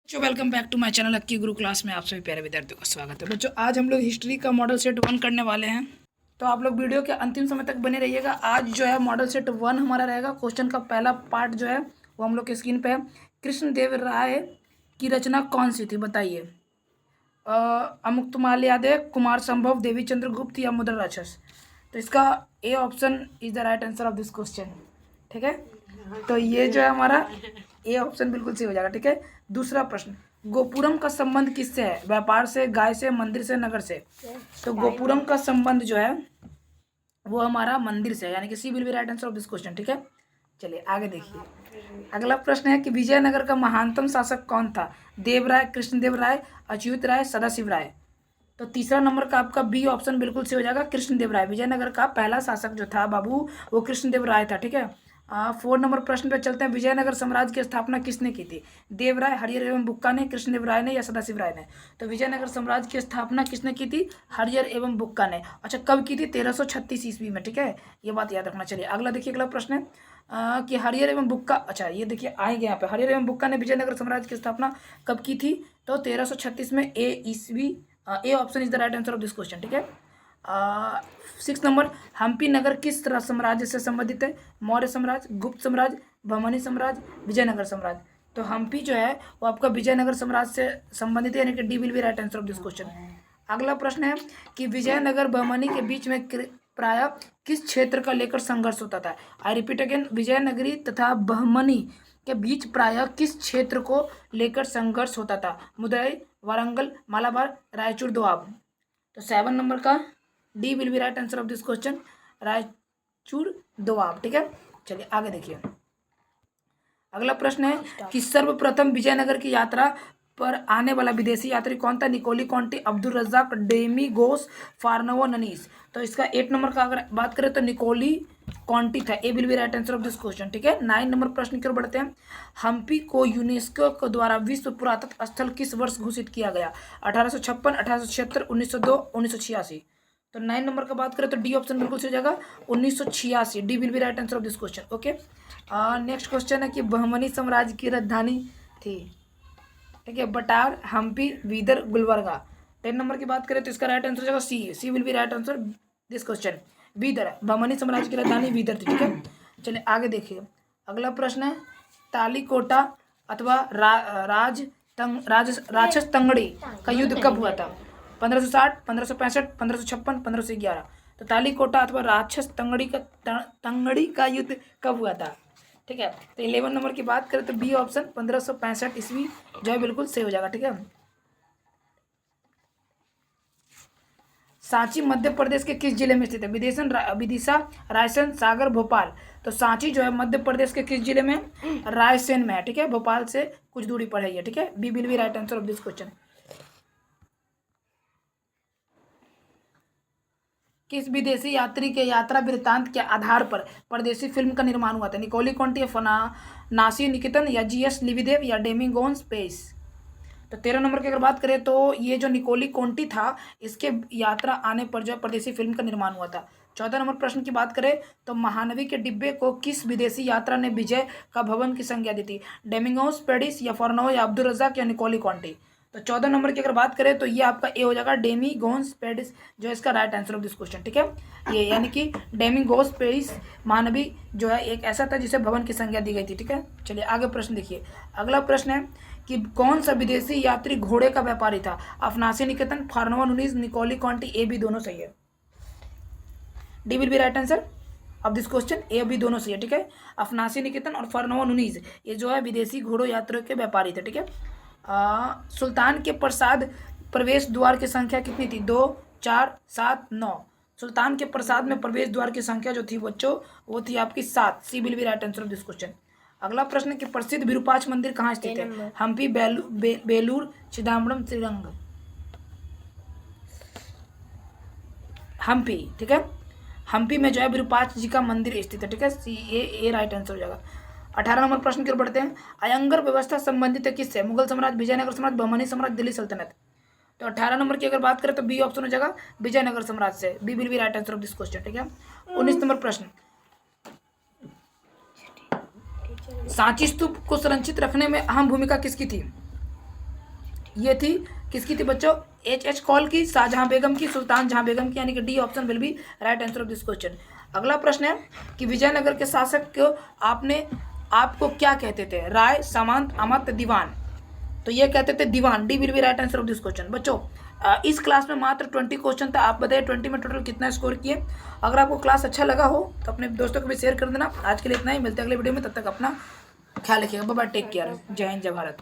बच्चों welcome back to my channel Akki Guru class में आप सभी प्यारे विद्यार्थियों का स्वागत है। बच्चों आज हम लोग हिस्ट्री का मॉडल सेट 1 करने वाले हैं, तो आप लोग वीडियो के अंतिम समय तक बने रहिएगा। आज जो है मॉडल सेट 1 हमारा रहेगा। क्वेश्चन का पहला पार्ट जो है वो हम लोग के स्क्रीन पे है। कृष्णदेव राय की रचना कौन सी थी बताइए। अमुक्तमाल्यादेव, कुमार संभव, देवी चंद्रगुप्त या मुद्रा राक्षस। तो इसका A option is the right answer of this question. ठीक है, तो ये जो है हमारा ए ऑप्शन बिल्कुल सही हो जाएगा। ठीक है, दूसरा प्रश्न, गोपुरम का संबंध किससे है? व्यापार से, गाय से, मंदिर से, नगर से। तो गोपुरम का संबंध जो है वो हमारा मंदिर से है, यानी कि C will be right answer of this question. ठीक है, चलिए आगे देखिए। अगला प्रश्न है कि विजयनगर का महानतम शासक कौन था? देवराय, कृष्णदेव राय, अच्युत राय, सदाशिव राय। तो तीसरा नंबर का आपका बी ऑप्शन बिल्कुल सही हो जाएगा, कृष्णदेव राय। विजयनगर का पहला शासक जो था बाबू वो कृष्णदेव राय था। ठीक है, 4 नंबर प्रश्न पे चलते हैं। विजयनगर साम्राज्य की स्थापना किसने की थी? देवराय, हरिहर एवं बुक्का ने, कृष्णदेव राय ने या सदाशिव राय ने। तो विजयनगर साम्राज्य की स्थापना किसने की थी? हरिहर एवं बुक्का ने। अच्छा, कब की थी? 1336 ईस्वी में। ठीक है, ये बात याद रखना। चलिए अगला देखिए। अगला प्रश्न है कि हरिहर एवं बुक्का, अच्छा ये देखिए आएंगे यहाँ पे, हरिहर एवं बुक्का ने विजयनगर साम्राज्य की स्थापना कब की थी? तो 1336 में। A option is the right answer of this question. ठीक है, 6 नंबर, हम्पी नगर किस साम्राज्य से संबंधित है? मौर्य साम्राज्य, गुप्त साम्राज्य, बहमनी साम्राज्य, विजयनगर साम्राज्य। तो हम्पी जो है वो आपका विजयनगर साम्राज्य से संबंधित है, यानी कि D will be right answer of this question. अगला प्रश्न है कि विजयनगर बहमनी के बीच में प्राय किस क्षेत्र का लेकर संघर्ष होता था? आई रिपीट अगेन, विजयनगरी तथा बहमनी के बीच प्राय किस क्षेत्र को लेकर संघर्ष होता था? मुदई, वारंगल, मालाबार, रायचूर, दोआब। तो 7 नंबर का D will be right answer of this question, Raichur, Doab. ठीक है, चलिए आगे देखिए। अगला प्रश्न है कि सर्वप्रथम विजयनगर की यात्रा पर आने वाला विदेशी यात्री कौन था? निकोली कॉन्टी, अब्दुल रज्जाक, डेमी गोस, फार्नवो ननीस। तो इसका 8 नंबर का अगर बात करें तो निकोली कॉन्टी था। A will be right answer of this question. ठीक है, 9 नंबर प्रश्न की ओर बढ़ते हैं। हम्पी को यूनेस्को के द्वारा विश्व पुरातत्व स्थल किस वर्ष घोषित किया गया? 1856, 1876, 1902, 1986। तो 9 नंबर का बात करें तो डी ऑप्शन बिल्कुल सही हो जाएगा, 1986। D will be right answer of this question. Okay, next question है कि बहमनी साम्राज्य की राजधानी थी। ठीक है, बटार, हम्पी, बीदर, गुलबर्गा। 10 नंबर की बात करें तो इसका राइट आंसर हो जाएगा C will be right answer this question, Bidar. Bahmani साम्राज्य की राजधानी बीदर थी। ठीक है, चलिए आगे देखिए। अगला प्रश्न है तालीकोटा अथवा राक्षस तंगड़ी का युद्ध कब हुआ था? 1560, 1565, 1556, 1511। तो तालीकोटा अथवा राक्षस तंगड़ी का युद्ध कब हुआ था? ठीक है, तो 11 नंबर की बात करें तो बी ऑप्शन 1565 ईस्वी जो है बिल्कुल सही हो जाएगा। ठीक है, सांची मध्य प्रदेश के किस जिले में स्थित है? विदिशा, रायसेन, सागर, भोपाल। तो सांची जो है मध्य प्रदेश के किस जिले में? रायसेन में है। ठीक है, भोपाल से कुछ दूरी पर है ये। ठीक है, B will be right answer of this question. किस विदेशी यात्री के यात्रा वृत्तांत के आधार पर परदेसी फिल्म का निर्माण हुआ था? निकोली कॉन्टी, नासी निकेतन या जीएस लिविदेव या डेमिगोन्स पेस। तो 13 नंबर की अगर बात करें तो ये जो निकोली कोंटी था इसके यात्रा आने पर जो है परदेसी फिल्म का निर्माण हुआ था। 14 नंबर प्रश्न की बात करें तो महानवी के डिब्बे को किस विदेशी यात्रा ने विजय का भवन की संज्ञा दी थी? डेमिंगोस पेडिस या फॉर्नो या अब्दुल रज्जाक या निकोली कॉन्टी। तो 14 नंबर की अगर बात करें तो ये आपका ए हो जाएगा, डेमिगोस पेडिस जो है इसका right answer of this question. ठीक है, ये यानी कि डेमिगोस पेडिस महानवी जो है एक ऐसा था जिसे भवन की संज्ञा दी गई थी। ठीक है, चलिए आगे प्रश्न देखिए। अगला प्रश्न है कि कौन सा विदेशी यात्री घोड़े का व्यापारी था? अफनासी निकेतन, फार्नवा नुनीज, निकोली कॉन्टी। ए बी दोनों सही है, D will be right answer of this question. A B दोनों सही है। ठीक है, अफनासी निकेतन और फार्नवा नुनीज ये जो है विदेशी घोड़ों यात्रियों के व्यापारी थे। ठीक है, सुल्तान के प्रसाद प्रवेश द्वार की संख्या कितनी थी? 2, 4, 7, 9। सुल्तान के प्रसाद में प्रवेश द्वार की संख्या जो थी बच्चों वो थी आपकी 7। C will be right answer of this question. अगला प्रश्न कि प्रसिद्ध विरूपाक्ष मंदिर कहाँ स्थित है? हम्पी, बेलूर, चिदम्बरम, श्रीरंग। हम्पी। ठीक है, हम्पी में जो है विरूपाक्ष जी का मंदिर स्थित है। ठीक है, सी ए राइट आंसर हो जाएगा। 18 नंबर प्रश्न की ओर बढ़ते हैं। अयंगर व्यवस्था संबंधित है किससे? मुगल साम्राज्य, विजयनगर साम्राज्य, बहमनी साम्राज्य, दिल्ली सल्तनत। तो 18 नंबर की अगर बात करें तो बी ऑप्शन हो जाएगा, विजयनगर साम्राज्य से। B will be right answer of this question. ठीक है, 19 नंबर प्रश्न, सांची स्तूप को संरक्षित रखने में अहम भूमिका किसकी थी? ये थी किसकी थी बच्चों, H कॉल की, शाहजहां बेगम की, सुल्तान जहां बेगम की, यानी कि D option will be right answer of this question. अगला प्रश्न है कि विजयनगर के शासक को आपको क्या कहते थे, राय, सामंत, अमत, दीवान। तो ये कहते थे दीवान, D will be right answer of this question. बच्चों इस क्लास में मात्र 20 क्वेश्चन था, आप बताइए 20 में टोटल कितना स्कोर किए। अगर आपको क्लास अच्छा लगा हो तो अपने दोस्तों को भी शेयर कर देना। आज के लिए इतना ही, मिलते हैं अगले वीडियो में, तब तक अपना ख्याल रखिएगा। बाय बाय, टेक केयर, जय हिंद, जय भारत।